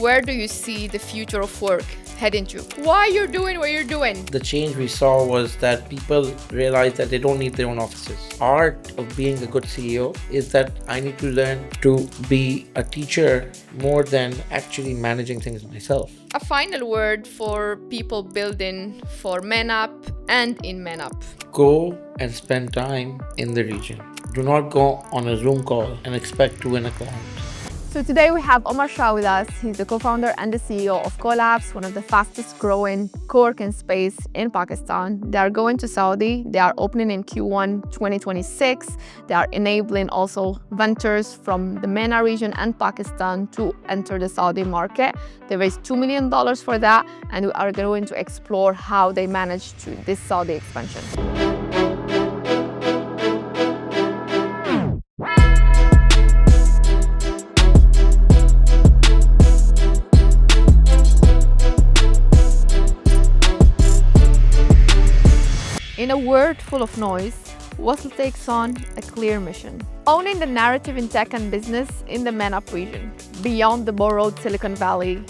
where do you see the future of work heading to? Why you're doing what you're doing? The change we saw was that people realized that they don't need their own offices. Art of being a good CEO is that I need to learn to be a teacher more than actually managing things myself. A final word for people building for Men Up and in Men Up. Go and spend time in the region. Do not go on a Zoom call and expect to win a client. So today we have Omar Shah with us. He's the co-founder and the CEO of COLABS, one of the fastest growing co-working space in Pakistan. They are going to Saudi. They are opening in Q1 2026. They are enabling also vendors from the MENA region and Pakistan to enter the Saudi market. They raised $2 million for that, and we are going to explore how they managed to this Saudi expansion. In a world full of noise, Wasssl takes on a clear mission. Owning the narrative in tech and business in the Men Up region, beyond the borrowed Silicon Valley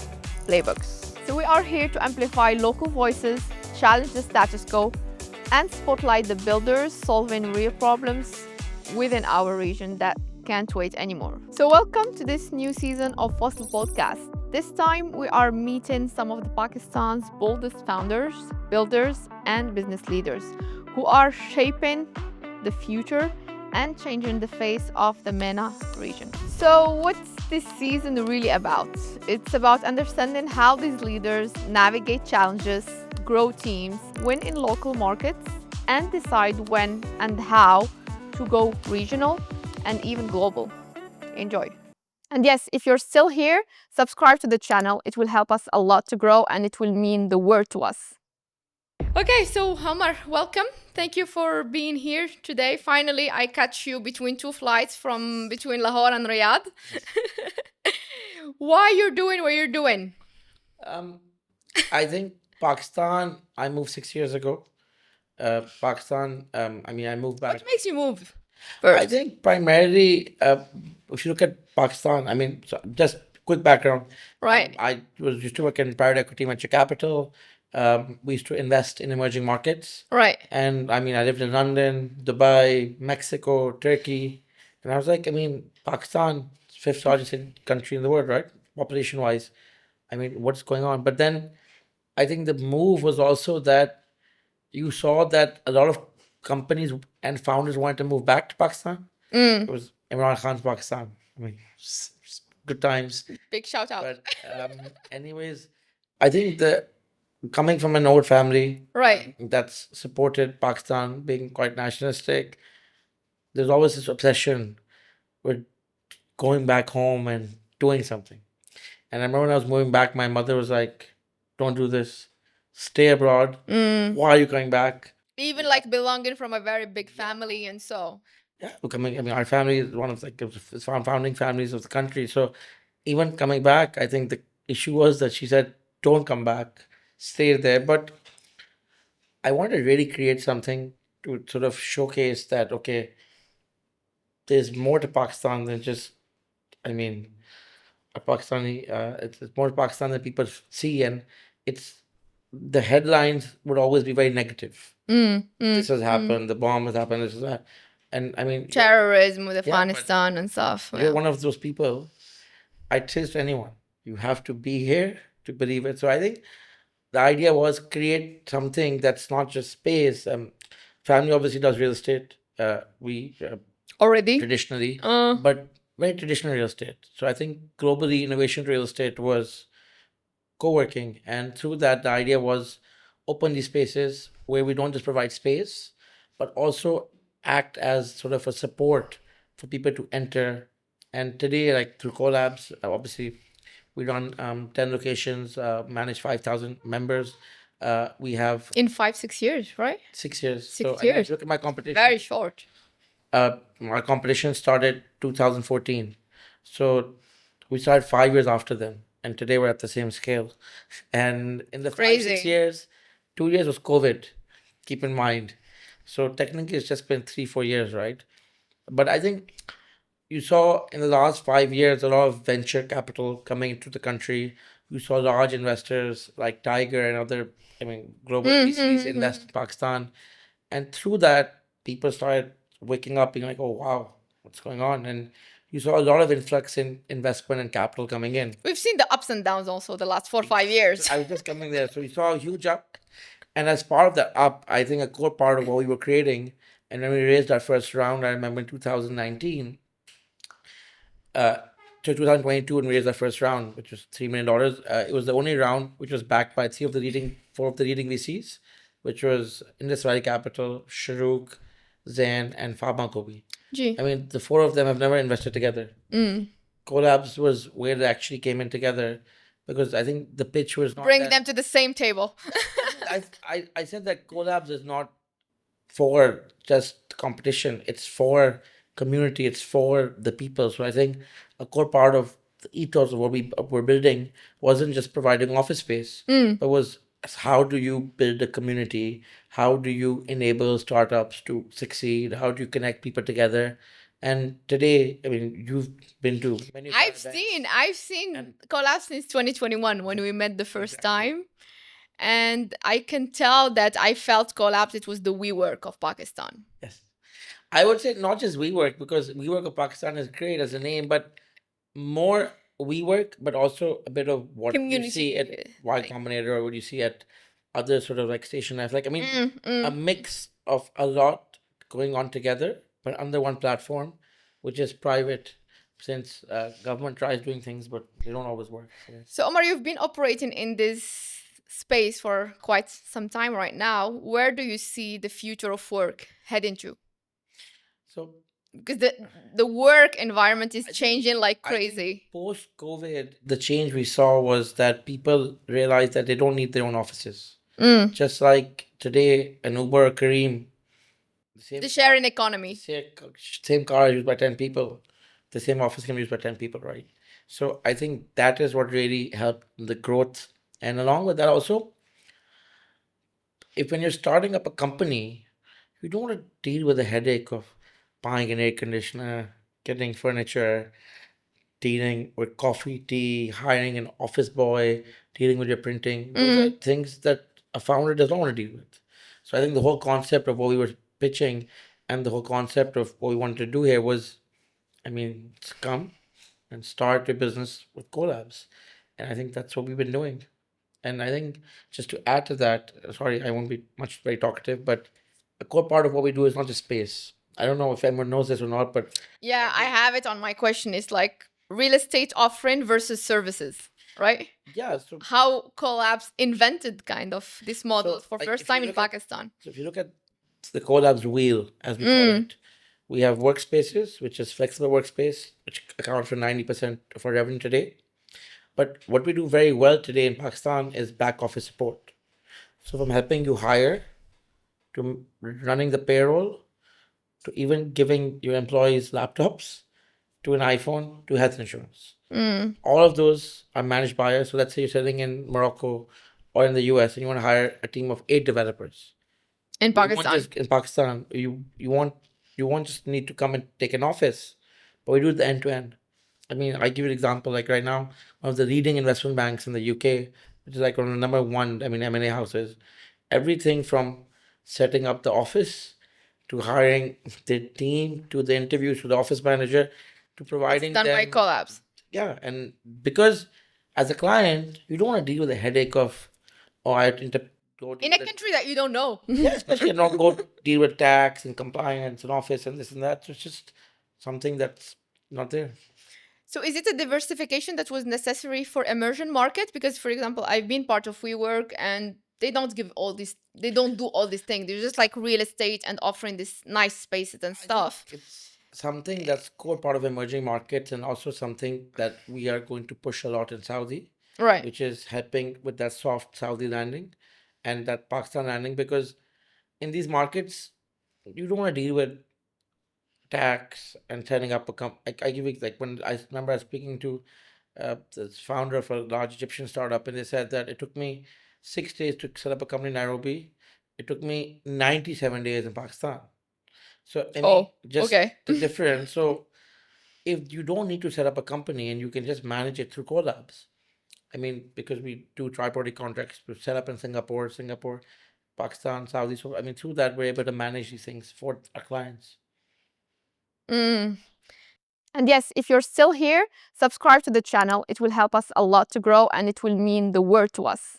playbooks. So we are here to amplify local voices, challenge the status quo, and spotlight the builders solving real problems within our region that can't wait anymore. So welcome to this new season of Wasssl Podcast. This time we are meeting some of the Pakistan's boldest founders, builders, and business leaders who are shaping the future and changing the face of the MENA region. So what's this season really about? It's about understanding how these leaders navigate challenges, grow teams, win in local markets, and decide when and how to go regional and even global. Enjoy. And yes, if you're still here, subscribe to the channel. It will help us a lot to grow and it will mean the world to us. Okay, so Umar, welcome. Thank you for being here today. Finally, I catch you between two flights from between Lahore and Riyadh. Why you're doing what you're doing? I think Pakistan, I moved 6 years ago. Pakistan, I moved back. What makes you move first? I think primarily, if you look at Pakistan, so just quick background. Right. I used to work in private equity venture capital. We used to invest in emerging markets. Right. And I lived in London, Dubai, Mexico, Turkey. And I was like, Pakistan, fifth largest country in the world, right? Population wise. What's going on? But then I think the move was also that you saw that a lot of companies and founders wanted to move back to Pakistan. It was Imran Khan's Pakistan. Good times. Big shout out. But anyways, I think coming from an old family, right, that's supported Pakistan being quite nationalistic, there's always this obsession with going back home and doing something. And I remember when I was moving back, my mother was like, don't do this. Stay abroad. Why are you coming back? Even like belonging from a very big family and so. Yeah, our family is one of the founding families of the country. So even coming back, I think the issue was that she said, don't come back, stay there. But I wanted to really create something to sort of showcase that, okay, there's more to Pakistan than just, a Pakistani, it's more to Pakistan than people see. And the headlines would always be very negative. This has happened, the bomb has happened, this is that. And terrorism with Afghanistan and stuff. You're one of those people. I tell anyone, you have to be here to believe it. So I think the idea was create something that's not just space. Family obviously does real estate. We already traditionally, but very traditional real estate. So I think globally innovation real estate was co-working, and through that the idea was open these spaces where we don't just provide space, but also act as sort of a support for people to enter. And today, like through COLABS, obviously we run 10 locations, manage 5,000 members. We have in 5-6 years, right? 6 years. 6 years. Look at my competition. Very short. Our competition started 2014, so we started 5 years after them, and today we're at the same scale. And in the 5-6 years, 2 years was COVID. Keep in mind. So technically, it's just been 3-4 years, right? But I think you saw in the last 5 years a lot of venture capital coming into the country. You saw large investors like Tiger and other, I mean, global VCs invest in Pakistan. And through that, people started waking up, being like, oh, wow, what's going on? And you saw a lot of influx in investment and capital coming in. We've seen the ups and downs also the last 4 or 5 years. I was just coming there. So you saw a huge up. And as part of that up, I think a core part of what we were creating, and when we raised our first round, I remember in 2019, to 2022, when we raised our first round, which was $3 million. It was the only round which was backed by four of the leading VCs, which was Indus Valley Capital, Sharuk, Zain, and Pharmacobi. Gee. I mean, the four of them have never invested together. COLABS was where they actually came in together, because I think the pitch was not Bring them to the same table. I said that COLABS is not for just competition. It's for community. It's for the people. So I think a core part of the ethos of what we were building wasn't just providing office space, but was how do you build a community? How do you enable startups to succeed? How do you connect people together? And today, I mean, you've been to many of our I've events. seen COLABS since 2021 when we met the first time. And I can tell that I felt COLABS, it was the WeWork of Pakistan. Yes. I would say not just WeWork, because WeWork of Pakistan is great as a name, but more WeWork, but also a bit of what you see at Y like- Combinator or what you see at other sort of like station F. Like, I mean, a Mm. mix of a lot going on together, but under one platform, which is private, since government tries doing things, but they don't always work. So, Omar, you've been operating in this space for quite some time right now. Where do you see the future of work heading to? So, Because the work environment is changing like crazy. Post COVID, the change we saw was that people realized that they don't need their own offices. Just like today, an Uber or Kareem, The sharing economy. same car is used by 10 people, the same office can be used by 10 people, right? So I think that is what really helped the growth. And along with that, also, if when you're starting up a company, you don't want to deal with the headache of buying an air conditioner, getting furniture, dealing with coffee, tea, hiring an office boy, dealing with your printing. Those are things that a founder does not want to deal with. So I think the whole concept of what we were pitching and the whole concept of what we wanted to do here was, I mean, come and start your business with COLABS. And I think that's what we've been doing. And I think just to add to that, sorry, I won't be very talkative, but a core part of what we do is not just space. I don't know if anyone knows this or not, but yeah, I have it on my question. It's like real estate offering versus services, right? Yeah. So how COLABS invented kind of this model for like, first time in Pakistan. So if you look at the COLABS wheel, as we call it, we have workspaces, which is flexible workspace, which accounts for 90% of our revenue today. But what we do very well today in Pakistan is back office support. So from helping you hire, to running the payroll, to even giving your employees laptops, to an iPhone, to health insurance. All of those are managed by us. So let's say you're sitting in Morocco or in the US and you want to hire a team of 8 developers. In You won't Pakistan. in Pakistan, you won't just need to come and take an office, but we do it the end to end. I mean, I give you an example. Like right now, one of the leading investment banks in the UK, which is like one of the number one, I mean, M&A houses, everything from setting up the office to hiring the team to the interviews to the office manager to providing Done by them. COLABS. Yeah, and because as a client, you don't want to deal with the headache of, oh, I have to go In a country that you don't know. yeah, especially not go deal with tax and compliance and office and this and that. So it's just something that's not there. So is it a diversification that was necessary for Emersion market? Because, for example, I've been part of WeWork and they don't do all these things. They're just like real estate and offering these nice spaces and stuff. It's something that's core part of emerging markets and also something that we are going to push a lot in Saudi, Right. which is helping with that soft Saudi landing and that Pakistan landing, because in these markets, you don't want to deal with tax and setting up a I give you like when I remember I was speaking to the founder of a large Egyptian startup, and they said that it took me 6 days to set up a company in Nairobi. It took me 97 days in Pakistan. So I mean, just okay. the difference. So if you don't need to set up a company and you can just manage it through collabs. I mean, because we do tri-party contracts, we set up in Singapore, Pakistan, Saudi. So I mean, through that, we're able to manage these things for our clients. Mm. And yes, if you're still here, subscribe to the channel. It will help us a lot to grow and it will mean the world to us.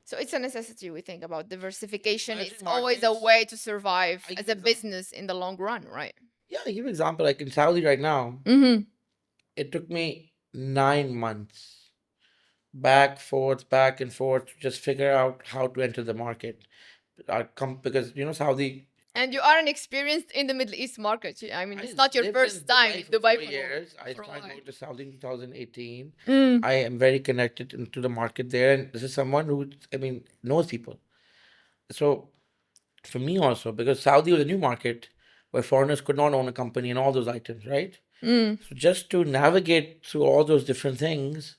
So it's a necessity we think about diversification. Emerging It's always a markets, way to survive I as give a example. business in the long run, right? Yeah, I give an example. Like in Saudi right now, Mm-hmm. it took me 9 months back and forth to just figure out how to enter the market. Because Saudi. And you aren't experienced in the Middle East market. I mean, I it's not your lived first in time Dubai in for Dubai 4 years. I for a started while. going to Saudi in 2018. Mm. I am very connected into the market there, and this is someone who, I mean, knows people. So for me also, because Saudi was a new market where foreigners could not own a company and all those items, right? Mm. So just to navigate through all those different things,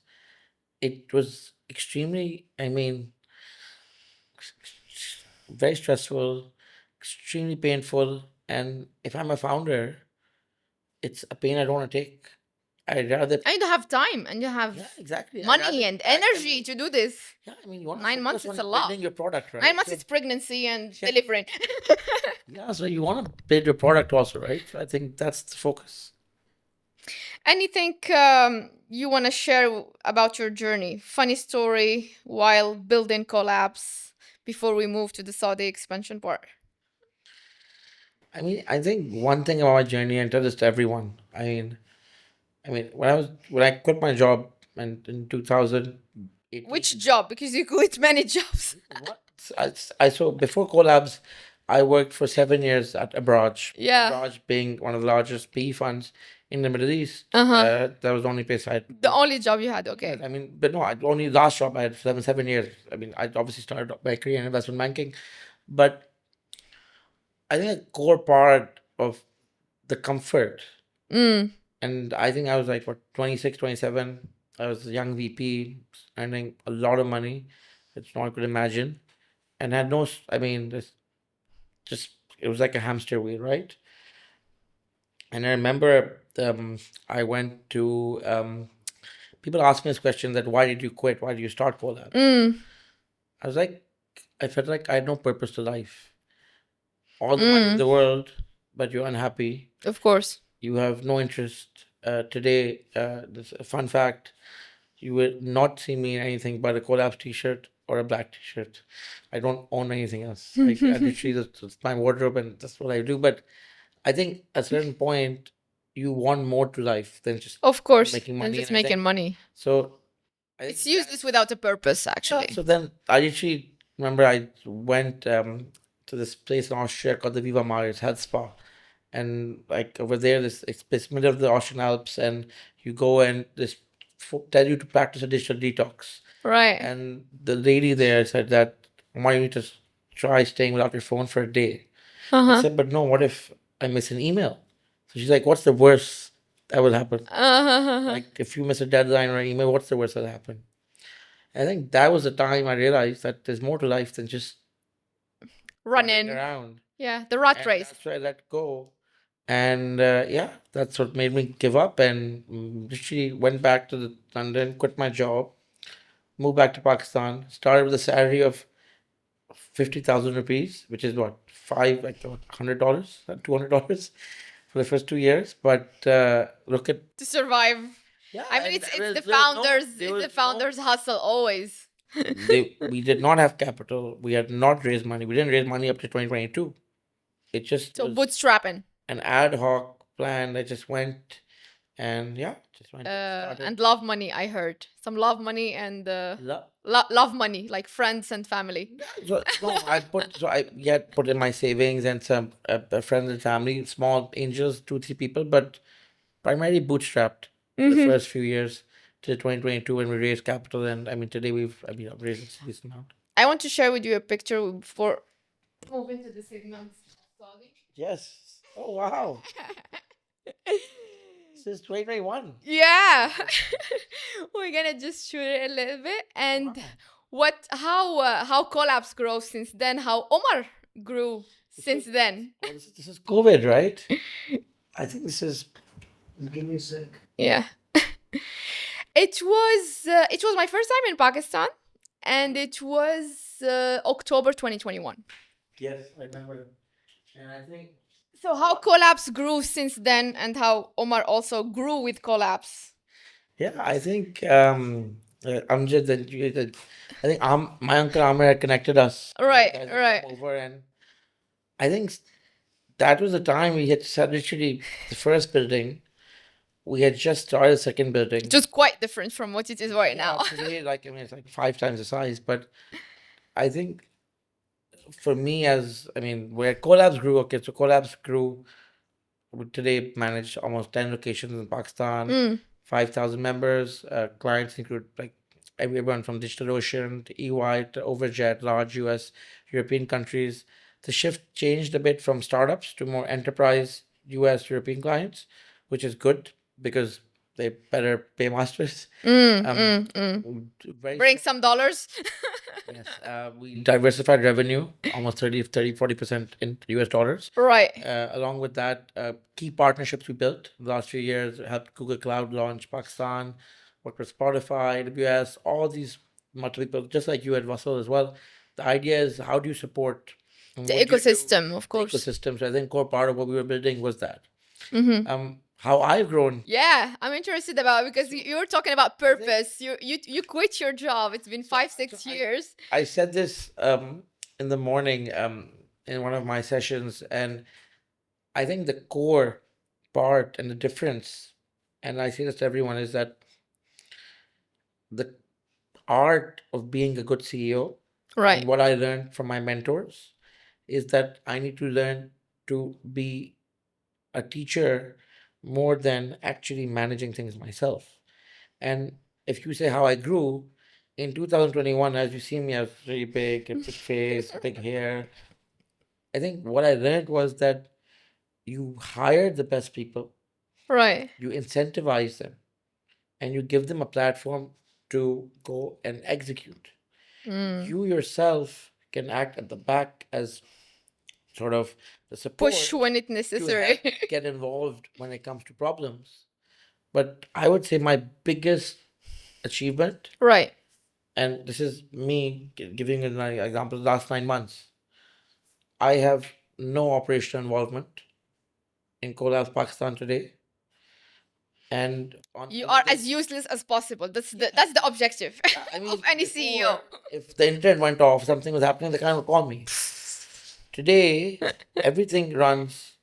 it was extremely, I mean, very stressful, extremely painful. And if I'm a founder, it's a pain I don't want to take. I'd rather. And you have time and you have Exactly. I'd money rather, and energy to do this. yeah, I mean, you want to 9 months focus is on a lot. building your product, right? 9 months So, is pregnancy and Yeah. delivering. yeah, so you want to build your product also, right? So I think that's the focus. Anything you want to share about your journey? Funny story while building COLABS before we move to the Saudi expansion part. I mean, I think one thing about my journey, and tell this to everyone. I mean, when I quit my job in 2018. Which job? Because you quit many jobs. What? So before collabs, I worked for 7 years at Abroad. Yeah. Abroad being one of the largest PE funds in the Middle East. Uh-huh. That was the only place I. The only job you had, okay. I mean, but no, only last job I had 7 years. I mean, I obviously started my career in investment banking, but I think a core part of the comfort, Mm. and I think I was like, what, 26, 27. I was a young VP, earning a lot of money. It's not could imagine. And had no, I mean, just, it was like a hamster wheel, right? And I remember I went to, people asked me this question that why did you quit? Why did you start Collab? Mm. I was like, I felt like I had no purpose to life. All the money in the world, but you're unhappy. Of course. You have no interest. Today, this a fun fact: you will not see me in anything but a collapse T-shirt or a black T-shirt. I don't own anything else. I literally that's my wardrobe and that's what I do. But I think at a certain point, you want more to life than just Of course. making And money. just And I making think- money. So I It's think useless without a purpose, actually. so then I actually remember I went to this place in Austria called the Viva Maris Health Spa. And like over there, it's middle of the Austrian Alps, and you go and this tell you to practice a digital detox. Right. And the lady there said that, Omar, you need to try staying without your phone for a day. I said, but no, what if I miss an email? So she's like, what's the worst that will happen? Like if you miss a deadline or an email, what's the worst that'll happen? I think that was the time I realized that there's more to life than just running Running. around. Yeah, the rat And race. that's where I let go. And yeah, that's what made me give up and literally went back to London, quit my job, moved back to Pakistan, started with a salary of 50,000 rupees, which is what, $100, $200 for the first 2 years. But look at. To survive. Yeah, I mean, and it's there the was no- founders. there It's was the founders' hustle always. we did not have capital. We had not raised money. We didn't raise money up to 2022. It just So was bootstrapping. an ad hoc plan that just went and yeah, just went and started. And love money, I heard. Some love money and Lo- love money, like friends and family. So no, I put in my savings and some friends and family, small angels, 2, 3 people, but primarily bootstrapped the first few years till 2022 when we raised capital. And I mean, today I've raised a decent amount. I want to share with you a picture before moving to the segments. Yes. Oh wow. This is 2021. Yeah. We're gonna just shoot it a little bit and how collabs grow since then, how Omar grew since then. Well, this is COVID, right? I think this is Yeah. It was my first time in Pakistan, and it was October 2021. Yes, I remember. And I think, So how Collabs grew since then, and how Omar also grew with Collabs. yeah, I think Amjad and I think my uncle Amr had connected us. You Right, guys had right. come over, and I think that was the time we had started literally the first building. We had just started the second building. Just quite different from what it is right Yeah, now. today, like I mean, it's like 5 times the size. But I think for me, as I mean, where Collabs grew, okay, so Collabs grew. We today manage almost 10 locations in Pakistan, 5,000 members. Clients include like everyone from DigitalOcean to EY to Overjet, large US, European countries. The shift changed a bit from startups to more enterprise US European clients, which is good because they better pay masters. Very Bring some dollars. Yes, we diversified revenue almost 40% in US dollars. Right. Along with that, key partnerships we built the last few years helped Google Cloud launch Pakistan, worked with Spotify, AWS, all these multiple people, just like you at Wasssl as well. The idea is how do you support and The what do you do? ecosystem, of course. Ecosystem. So I think core part of what we were building was that. How I've grown. Yeah, I'm interested about because you were talking about purpose. You quit your job. It's been 5-6 years. I said this in the morning in one of my sessions, and I think the core part and the difference, and I say this to everyone, is that the art of being a good CEO Right. and what I learned from my mentors is that I need to learn to be a teacher more than actually managing things myself. And if you say how I grew in 2021, as you see me, I was really big, a big face, big hair. I think what I learned was that you hire the best people, Right. you incentivize them, and you give them a platform to go and execute. You yourself can act at the back as sort of the support Push when it's to necessary. get involved when it comes to problems. But I would say my biggest achievement, Right. and this is me giving an example, the last 9 months, I have no operational involvement in COLABS Pakistan today. And You are as useless as possible. That's the objective I mean, of any CEO. if the internet went off, something was happening, the client would call me. Today, everything runs.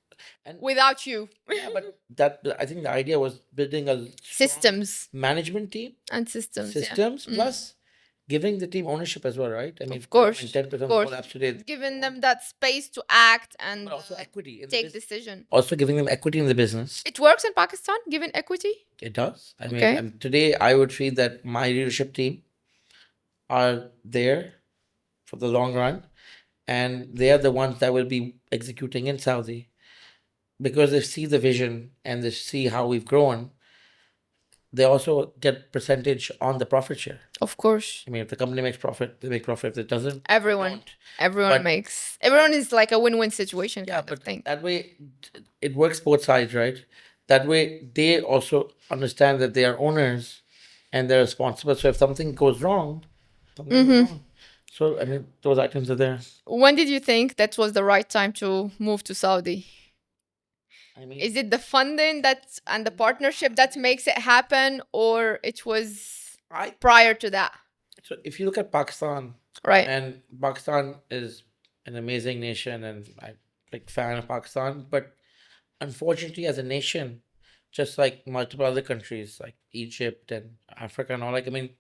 And Without you. yeah, but that I think the idea was building a Systems management team, and systems. Yeah. systems, plus giving the team ownership as well, right? I mean, Of course, 10% of course. collapse today, Giving them that space to act and but also equity in the take business. decision. Also giving them equity in the business. It works in Pakistan, giving equity. It does. I mean, Okay. and today I would feel that my leadership team are there for the long run, and they are the ones that will be executing in Saudi because they see the vision and they see how we've grown. They also get percentage on the profit share. Of course. I mean, if the company makes profit, they make profit. If it doesn't, Everyone But- makes. Everyone is like a win-win situation yeah, kind of but thing. that way it works both sides, right? That way they also understand that they are owners and they're responsible. So if something goes wrong, something goes wrong. So I mean, those items are there. When did you think that was the right time to move to Saudi? I mean, Is it the funding that and the partnership that makes it happen, or it was I prior to that? so if you look at Pakistan, Right. and Pakistan is an amazing nation, and I'm a big fan of Pakistan, but unfortunately, as a nation, just like multiple other countries like Egypt and Africa and all, like I mean,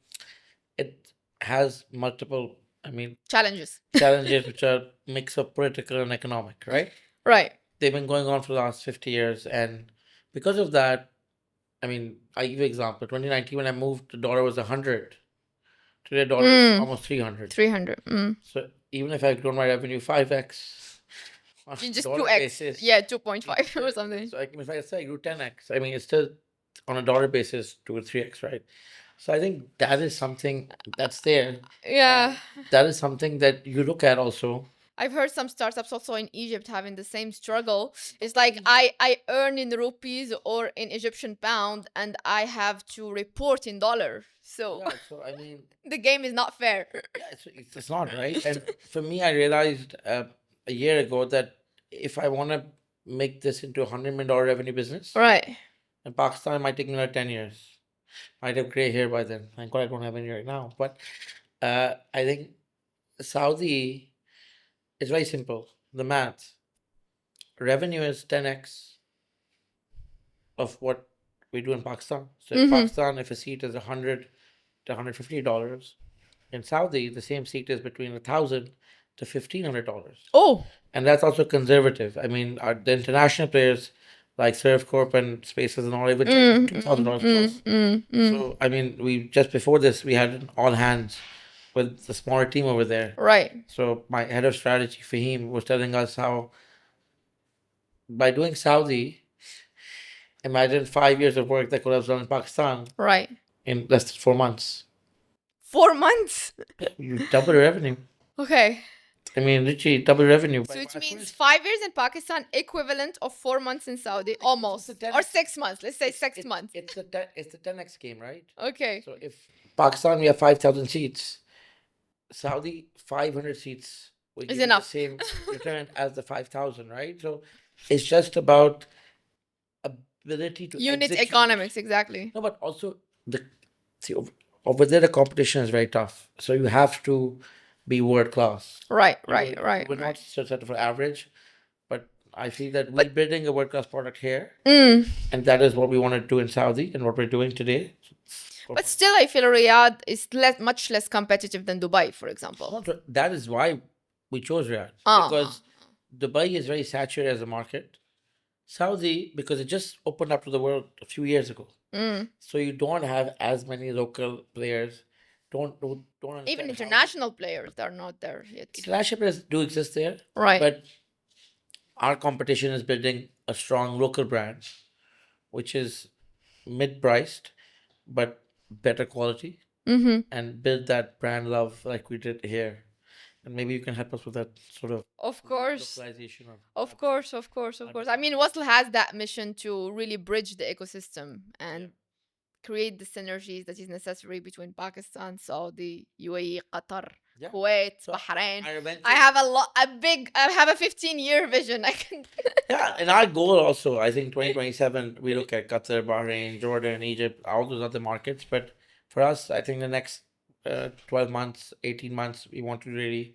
it has multiple, I mean, Challenges. challenges which are mix of political and economic, right? Right. They've been going on for the last 50 years, and because of that, I mean, I give you an example. 2019, when I moved, the dollar was 100. Today, dollar is almost 300. 300. So even if I've grown my revenue 5x, on a Just dollar 2x. basis, Yeah, 2.5 or something. so if I say I grew 10x, I mean, it's still on a dollar basis 2 or 3x, right? So I think that is something that's there. Yeah. That is something that you look at also. I've heard some startups also in Egypt having the same struggle. It's like I earn in rupees or in Egyptian pound, and I have to report in dollar. So Yeah, so I mean, the game is not fair. yeah, it's not right. And for me, I realized a year ago that if I want to make this into $100 million revenue business, Right. in Pakistan, it might take me like 10 years. Might have gray hair by then. Thank God I don't have any right now. But I think Saudi is very simple. The math revenue is 10x of what we do in Pakistan. So in Pakistan, if a seat is $100 to $150, in Saudi, the same seat is between $1,000 to $1,500. Oh. And that's also conservative. I mean, the international players like Surf Corp and Spaces and all, even $2,000 plus. So, I mean, we just before this, we had an all hands with the smaller team over there. Right. So, my head of strategy, Fahim, was telling us how by doing Saudi, imagine 5 years of work that could have done in Pakistan Right. in less than 4 months. 4 months. You double revenue. Okay. I mean, literally double revenue. So which means 5 years in Pakistan, equivalent of 4 months in Saudi, almost, or 6 months. Let's say 6 months. It's the 10x game, right? Okay. So if Pakistan we have 5,000 seats, Saudi 500 seats will give you enough. the same return as the 5,000, right? So it's just about ability to Unit execute. economics, exactly. No, but also over there the competition is very tough, so you have to be world class. Right. We're not set for average, but I feel that we're building a world class product here, Mm. and that is what we want to do in Saudi and what we're doing today. But still, I feel Riyadh is much less competitive than Dubai, for example. That is why we chose Riyadh, because Dubai is very saturated as a market. Saudi, because it just opened up to the world a few years ago, so you don't have as many local players. Don't understand Even how- international players are not there yet. International players do exist there, Right. but our competition is building a strong local brand, which is mid-priced but better quality, and build that brand love like we did here. And maybe you can help us with that sort of Of course. localization Of course. I mean, Wasssl has that mission to really bridge the ecosystem and create the synergies that is necessary between Pakistan, Saudi, UAE, Qatar, Yeah. Kuwait, So Bahrain. I eventually- I have a 15-year vision. I can. Yeah, and our goal also, I think 2027, we look at Qatar, Bahrain, Jordan, Egypt, all those other markets. But for us, I think the next 12 months, 18 months, we want to really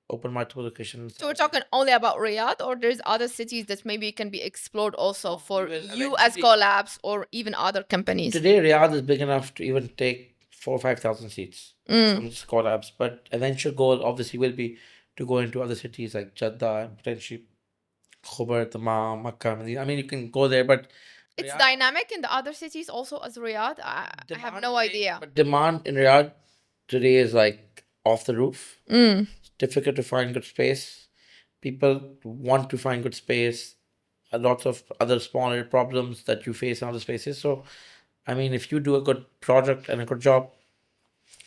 open multiple locations. So we're talking only about Riyadh, or there's other cities that maybe can be explored also for we will you as eventually- COLABS or even other companies. Today, Riyadh is big enough to even take 4,000 or 5,000 seats from the collabs. But eventual goal, obviously, will be to go into other cities like Jeddah and potentially Khobar, Tamam, Makkah. I mean, you can go there, but It's Riyadh- dynamic in the other cities also as Riyadh. I have demand no today- idea. But demand in Riyadh today is like off the roof. It's difficult to find good space. People want to find good space. Lots of other smaller problems that you face in other spaces. So, I mean, if you do a good project and a good job,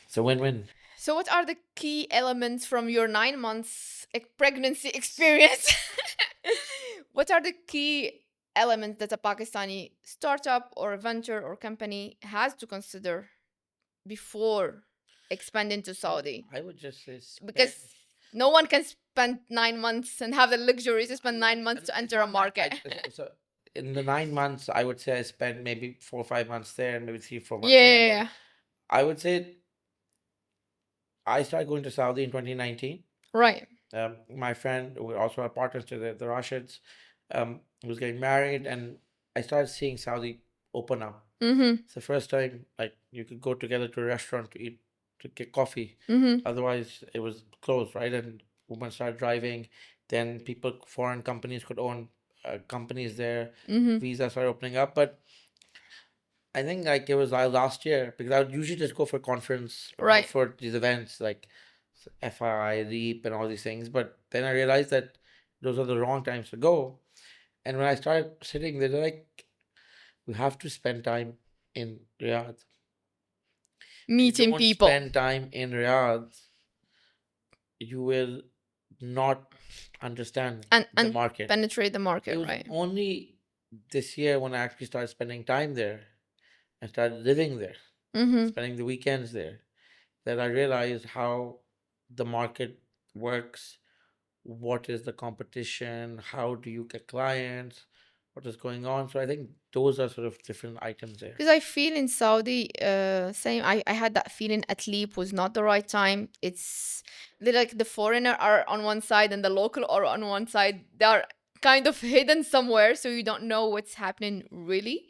it's a win-win. So what are the key elements from your 9 months pregnancy experience? What are the key elements that a Pakistani startup or venture or company has to consider before expanding to Saudi? I would just say Because no one can spend 9 months and have the luxury to spend 9 months to enter a market. So in the 9 months, I would say I spent maybe 4 or 5 months there and maybe 3 or 4 months there. Yeah. I would say I started going to Saudi in 2019. Right. My friend, who also our partners to the Rashids, was getting married, and I started seeing Saudi open up. It's the first time like you could go together to a restaurant to eat, to get coffee. Otherwise, it was closed, right? And women started driving. Then foreign companies could own companies there. Visa started opening up, but I think like it was last year, because I would usually just go for conference, Right. for these events like FI, REAP, and all these things. But then I realized that those are the wrong times to go. And when I started sitting there, they're like, we have to spend time in Riyadh. Meeting Don't people. spend time in Riyadh, you will not understand And the market. penetrate the It market, was right? only this year when I actually started spending time there and started living there, Mm-hmm. spending the weekends there, that I realized how the market works, what is the competition, how do you get clients, what is going on. So I think those are sort of different items there. Because I feel in Saudi, same. I had that feeling at Leap was not the right time. It's like the foreigner are on one side and the local are on one side. They are kind of hidden somewhere, so you don't know what's happening really.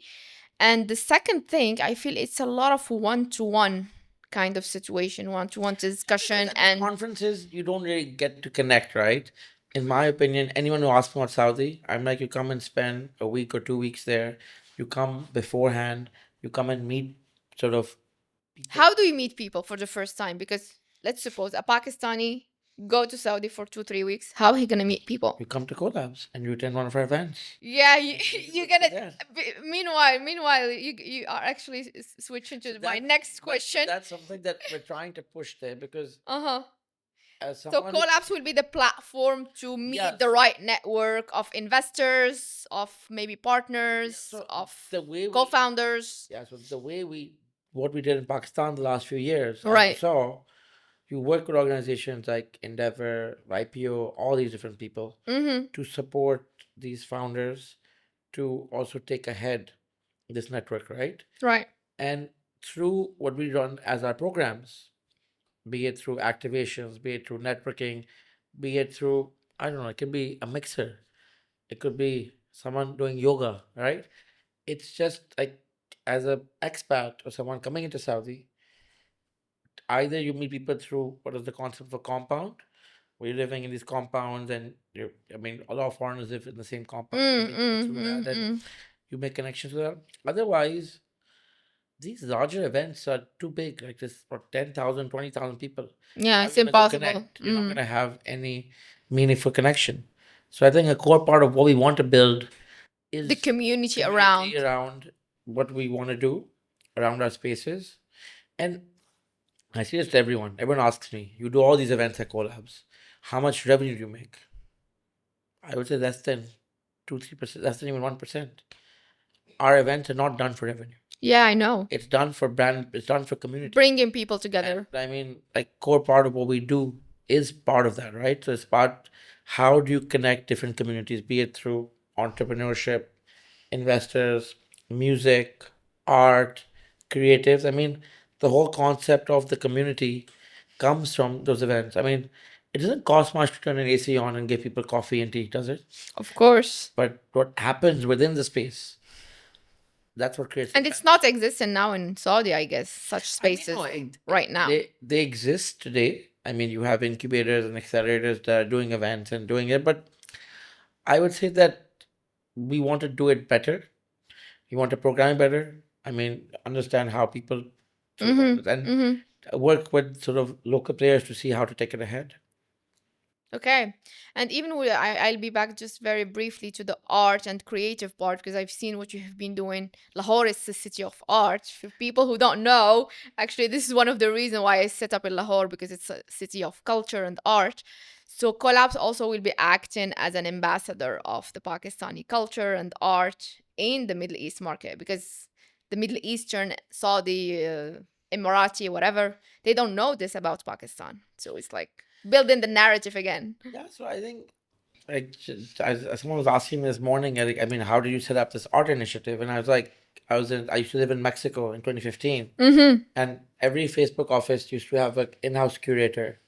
And the second thing, I feel it's a lot of one-to-one kind of situation, one-to-one Because discussion, at these and conferences, you don't really get to connect, right? In my opinion, anyone who asks me about Saudi, I'm like, you come and spend a week or 2 weeks there. You come beforehand. You come and meet sort of people. how do you meet people for the first time? Because let's suppose a Pakistani go to Saudi for 2 3 weeks. How he gonna meet people? You come to COLABS and you attend one of our events. Yeah, And you're you gonna. there. Meanwhile, you are actually switching to my next question. That's something that we're trying to push there because Uh-huh. as So someone Collabs will be the platform to meet Yeah, the right network of investors, of maybe partners, so of the way we co-founders. so the way what we did in Pakistan the last few years, as you Right. saw, you work with organizations like Endeavor, IPO, all these different people Mm-hmm. to support these founders to also take ahead this network, right? Right. And through what we run as our programs, be it through activations, be it through networking, be it through, I don't know, it could be a mixer, it could be someone doing yoga, right? It's just like as a expat or someone coming into Saudi, either you meet people through what is the concept of a compound, where you're living in these compounds and I mean, a lot of foreigners live in the same compound. You meet people through that and you make connections with them. Otherwise, these larger events are too big, like this for 10,000, 20,000 people. Yeah, How are it's you going to go impossible. connect? You're not going to have any meaningful connection. So I think a core part of what we want to build is The community around. around what we want to do around our spaces. And I say this to everyone. Everyone asks me, you do all these events at Collabs. How much revenue do you make? I would say less than 2, 3%, less than even 1%. Our events are not done for revenue. Yeah, I know. It's done for brand, it's done for community. Bringing people together. And I mean, like core part of what we do is part of that, right? So it's part how do you connect different communities, be it through entrepreneurship, investors, music, art, creatives. I mean, the whole concept of the community comes from those events. I mean, it doesn't cost much to turn an AC on and give people coffee and tea, does it? Of course. But what happens within the space, that's what creates. And it's not existing now in Saudi, I guess, such spaces right now. They exist today. I mean, you have incubators and accelerators that are doing events and doing it, but I would say that we want to do it better. We want to program better. I mean, understand how people and work with sort of local players to see how to take it ahead. Okay. And even I'll be back just very briefly to the art and creative part because I've seen what you have been doing. Lahore is the city of art. For people who don't know, actually, this is one of the reasons why I set up in Lahore because it's a city of culture and art. So Collabs also will be acting as an ambassador of the Pakistani culture and art in the Middle East market because the Middle Eastern, Saudi, Emirati, whatever, they don't know this about Pakistan. So it's like building the narrative again. Yeah, so I think like as someone was asking me this morning, I mean, how did you set up this art initiative? And I was like, I used to live in Mexico in 2015, and every Facebook office used to have an in-house curator,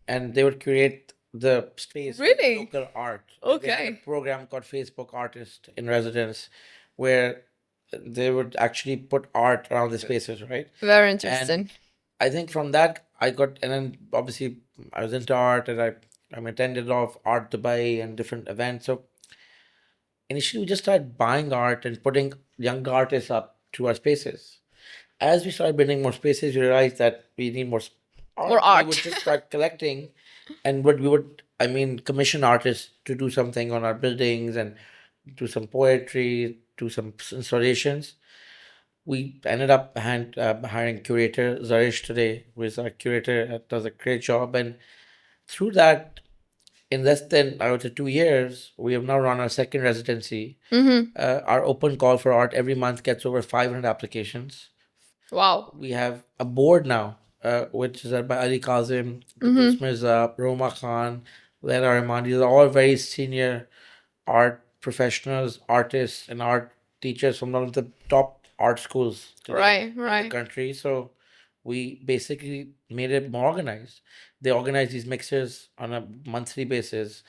and they would curate the space with Really? local art. Like, they had a Okay. program called Facebook Artist in Residence, where they would actually put art around the spaces, right? Very interesting. I think from that I got, and then obviously I was into art, and I'm attended a lot of Art Dubai and different events. So initially we just started buying art and putting young artists up to our spaces. As we started building more spaces, we realized that we need more art. More So we art. would just start collecting, and what we would, I mean, commission artists to do something on our buildings and do some poetry, do some installations. We ended up hiring curator Zarish today, who is our curator, does a great job. And through that, in less than, I would say, 2 years, we have now run our second residency. Our open call for art every month gets over 500 applications. Wow. We have a board now, which is led by Ali Kazim, Mirza, Roma Khan, Lena Rahman. These are all very senior art professionals, artists, and art teachers from one of the top art schools today in the country. So we basically made it more organized. They organize these mixers on a monthly basis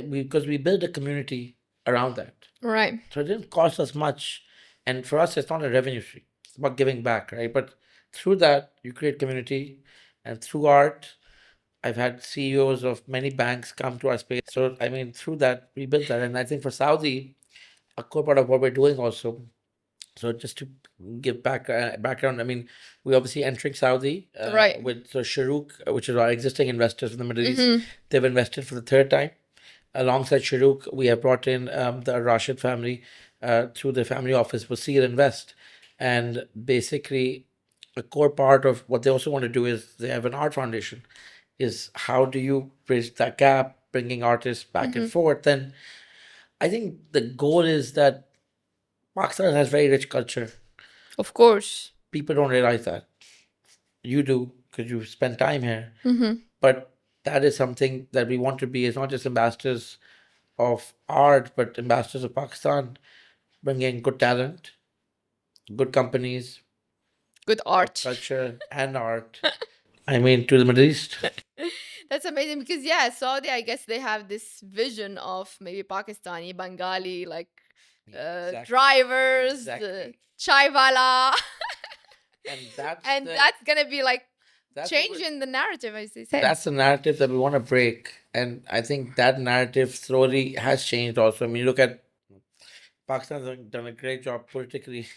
because we build a community around that. Right. So it didn't cost us much. And for us, it's not a revenue stream. It's about giving back, right? But through that, you create community. And through art, I've had CEOs of many banks come to our space. So, I mean, through that, we built that. And I think for Saudi, a core part of what we're doing also. So just to give background, I mean, we're obviously entering Saudi Right. with Sharouk, which is our existing investors in the Middle East. They've invested for the third time. Alongside Sharouk, we have brought in the Rashid family through the family office, Wasssl Invest. And basically, a core part of what they also want to do is they have an art foundation. Is how do you bridge that gap, bringing artists back and forth? And I think the goal is that Pakistan has very rich culture. Of course. People don't realize that. You do because you spend time here. But that is something that we want to be. It's not just ambassadors of art, but ambassadors of Pakistan, bringing good talent, good companies, Good art. culture, and art. I mean, to the Middle East. That's amazing because yeah, Saudi, I guess they have this vision of maybe Pakistani, Bengali, like Exactly. drivers, Exactly. chai wala, And that's and the, that's gonna be like that's what we're- changing the narrative, as they say. that's the narrative that we want to break. And I think that narrative slowly has changed also. I mean, you look at Pakistan's done a great job politically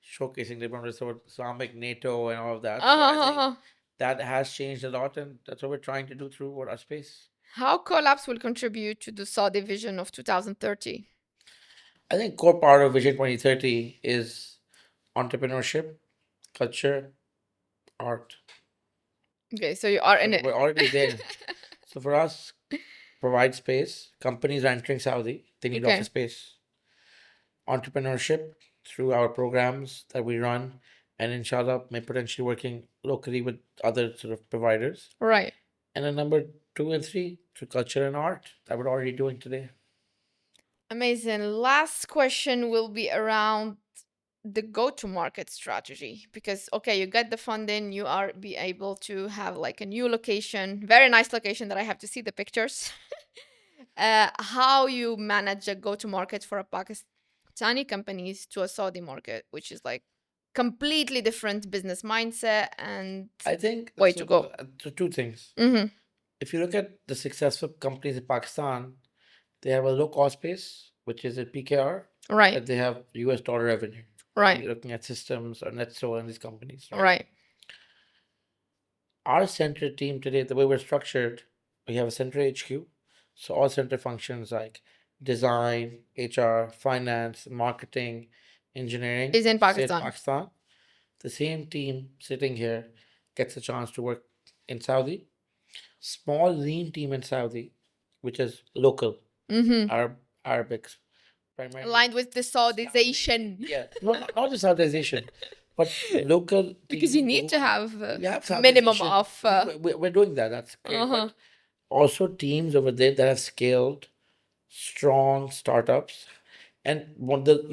showcasing different sort of Islamic NATO and all of that. So I think that has changed a lot, and that's what we're trying to do through our space. How COLABS will contribute to the Saudi vision of 2030? I think core part of Vision 2030 is entrepreneurship, culture, art. Okay, so you are in it. We're already there. So for us, provide space. Companies are entering Saudi. They need Okay. office space. Entrepreneurship through our programs that we run, and inshallah, may potentially working locally with other sort of providers. Right. And then number 2 and 3 through culture and art that we're already doing today. Amazing. Last question will be around the go-to-market strategy because okay, you get the funding, you are be able to have like a new location, very nice location that I have to see the pictures. How you manage a go-to-market for a Pakistani companies to a Saudi market, which is like completely different business mindset and I think way to go. So two things. Mm-hmm. If you look at the successful companies in Pakistan, they have a low cost base, which is a PKR, Right. and they have US dollar revenue. Right. You're looking at systems or Netso and these companies. Right. Our center team today, the way we're structured, we have a center HQ. So all center functions like design, HR, finance, marketing, engineering Is in sit Pakistan. Pakistan. The same team sitting here gets a chance to work in Saudi. Small lean team in Saudi, which is local, Arabics, primarily. Aligned with the Saudization. Yeah, not just Saudization, but local. Because you team need to have we have minimum Saudization. of We're doing that. That's great. But also teams over there that have scaled, strong startups. And one the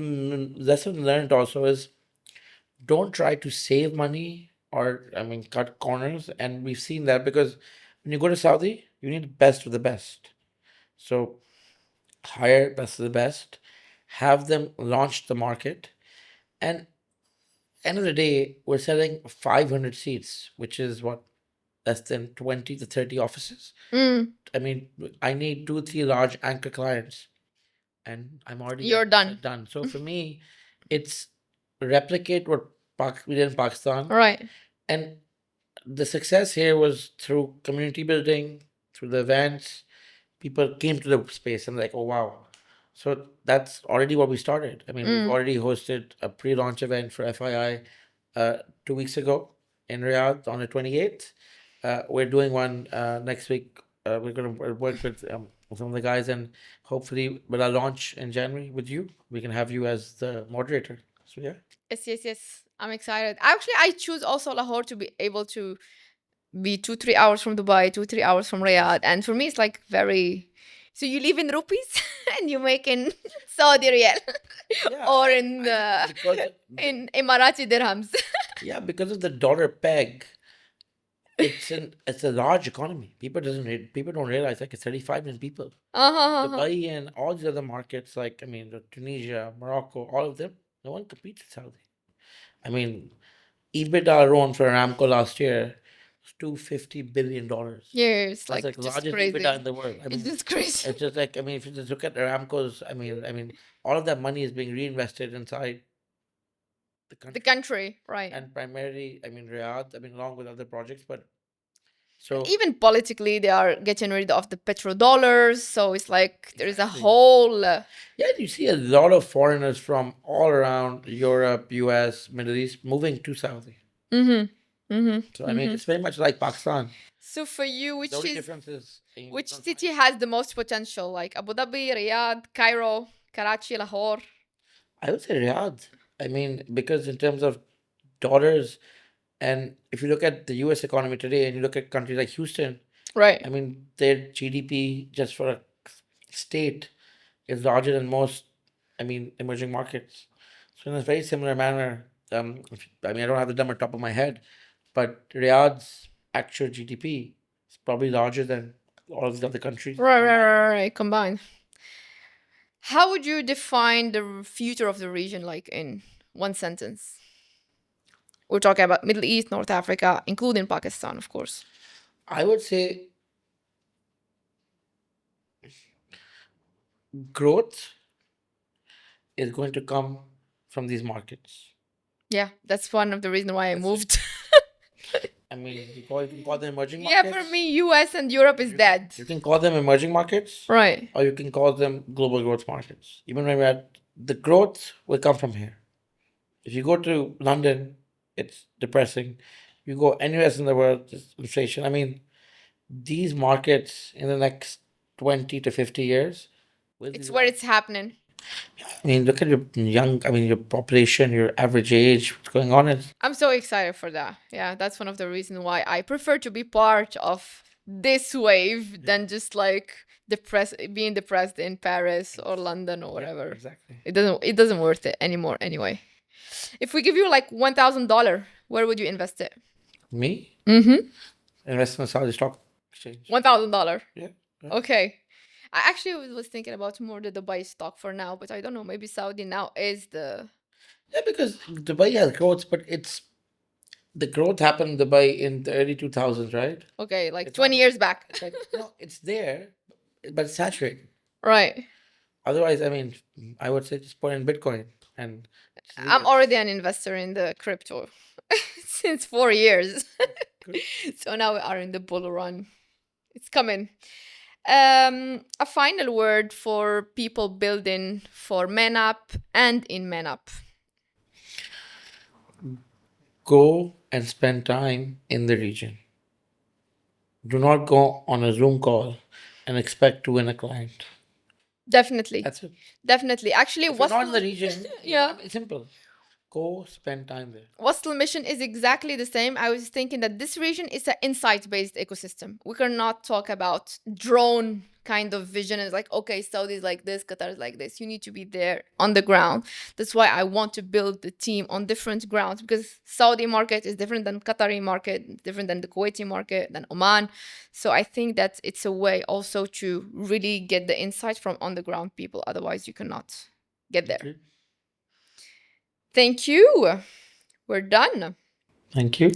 lesson learned also is don't try to save money or I mean cut corners. And we've seen that because when you go to Saudi, you need the best of the best. So hire best of the best, have them launch the market, and end of the day, we're selling 500 seats, which is what less than 20 to 30 offices. I mean, I need 2, 3 large anchor clients, and I'm already You're done. done. So for me, it's replicate what we did in Pakistan, Right. and the success here was through community building, through the events. People came to the space and like, oh wow. So that's already what we started. I mean, we've already hosted a pre-launch event for FII 2 weeks ago in Riyadh on the 28th. We're doing one next week we're going to work with some of the guys, and hopefully with our launch in January with you, we can have you as the moderator. So yeah. Yes. I'm excited. Actually, I choose also Lahore to be able to be 2-3 hours from Dubai, 2-3 hours from Riyadh, and for me it's like very. So you live in rupees and you make in Saudi riyal Yeah, or I, in I think because in Emirati dirhams. yeah, because of the dollar peg, it's a large economy. People don't realize like it's 35 million people. Uh-huh. Dubai and all these other markets, like I mean, Tunisia, Morocco, all of them, no one competes with Saudi. I mean, EBITDA alone for Aramco last year was $250 billion. Yeah, it's That's like like the just largest crazy. EBITDA in the world. I It's mean, just crazy. it's just like I mean, if you just look at Aramco's, I mean, all of that money is being reinvested inside the The country, country, right? and primarily, I mean, Riyadh. I mean, along with other projects, but And so even politically, they are getting rid of the petrodollars. So it's like there is a exactly. whole. Yeah, you see a lot of foreigners from all around Europe, US, Middle East moving to Saudi. So I mean, it's very much like Pakistan. So for you, The only difference is you which don't city find has the most potential? Like Abu Dhabi, Riyadh, Cairo, Karachi, Lahore. I would say Riyadh. I mean, because in terms of dollars, and if you look at the US economy today and you look at countries like Houston, Right. I mean, their GDP just for a state is larger than most, I mean, emerging markets. So in a very similar manner, I mean, I don't have the number top of my head, but Riyadh's actual GDP is probably larger than all of the other countries. Right. Combined. How would you define the future of the region, like in one sentence? We're talking about Middle East, North Africa, including Pakistan, of course. I would say growth is going to come from these markets. Yeah, that's one of the reasons why I moved. I mean, you can call them emerging Yeah, markets. for me, US and Europe is dead. You can call them emerging markets, Right. or you can call them global growth markets. Even when we're at the growth will come from here. If you go to London, it's depressing. You go anywhere else in the world, it's inflation. I mean, these markets in the next 20 to 50 years, It's where it's happening. I mean, look at your population, your average age, what's going on. I'm so excited for that. Yeah, that's one of the reasons why I prefer to be part of this wave than just like being depressed in Paris or London or whatever. Exactly. It doesn't worth it anymore anyway. If we give you like $1,000, where would you invest it? Me? Mm-hmm. Invest in the Saudi stock exchange. $1,000. Yeah. Okay. I actually was thinking about more the Dubai stock for now, but I don't know. Maybe Saudi now is the. Yeah, because Dubai has growth, but the growth happened in Dubai in the early 2000s, right? Okay, like 20 years back. It's like, no, it's there, but it's saturated. Right. Otherwise, I mean, I would say just put in Bitcoin and. I'm already an investor in the crypto since 4 years. So now we are in the bull run. It's coming. A final word for people building for MenUp and in MenUp. Go and spend time in the region. Do not go on a Zoom call and expect to win a client. Definitely. That's it. Definitely. Actually, If you're not in the region, yeah. It's simple. Go spend time there. Wasssl mission is exactly the same. I was thinking that this region is an insight-based ecosystem. We cannot talk about drone kind of vision. It's like, okay, Saudi is like this, Qatar is like this. You need to be there on the ground. That's why I want to build the team on different grounds, because Saudi market is different than Qatari market, different than the Kuwaiti market, than Oman. So I think that it's a way also to really get the insight from on the ground people. Otherwise, you cannot get there. Okay. Thank you. We're done. Thank you.